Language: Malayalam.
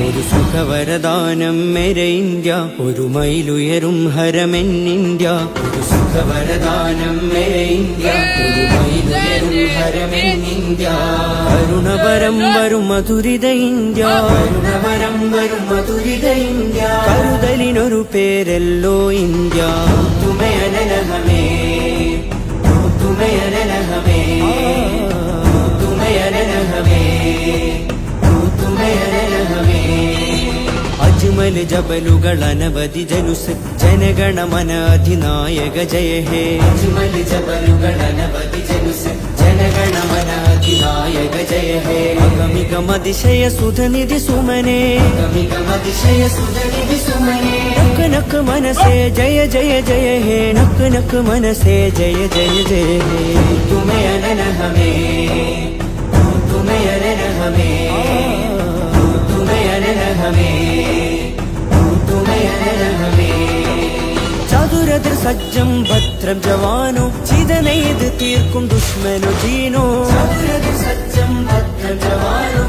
ഒരു സുഖവരദാനം മേരെ ഇന്ത്യ, ഒരു മൈലുയരും ഹരമെന്നിന്ത്യ. ഒരു സുഖവരദാനം മേരെ ഇന്ത്യ, ഒരു മൈലുയരും ഹരമെന്നിന്ത്യ. കരുണപരം വരും മധുരിത ഇന്ത്യ, കരുണപരം വരും മധുരിത ഇന്ത്യ. കരുതലിനൊരു പേരല്ലോ ഇന്ത്യ. തുമയനഹമേ തുമയനഹമേ തുമയനഹമേ തുമയനഹമേ. അജ്മൽ ജബലുകൾ അനവധി ജനുസ് ജനഗണമന അധിനായക ജയ ഹേ. അജ്മൽ ജബലുകൾ അനവധി ജനുസ് ജനഗണമന അധിനായക ജയ ഹേ. അഗമികമതിശയ സുധനിധി സുമനേ, അഗമികമതിശയ സുധനിധി സുമനേ. നക്ക് നക്ക് മനസേ ജയ ജയ ജയ ഹേ, നക്ക് നക്ക് മനസേ ജയ ജയ ജയ ഹേ. തുമയനഹമേ തുമയനഹമേ തുമയനഹമേ തുമയനഹമേ. ചതുരതിർ സജ്ജം ഭദ്രം ജവാനോ, ചിതനെയ്ത് തീർക്കും ദുഷ്മനു ദീനോ. ചതുരതിർ സജ്ജം ഭദ്രം ജവാനോ,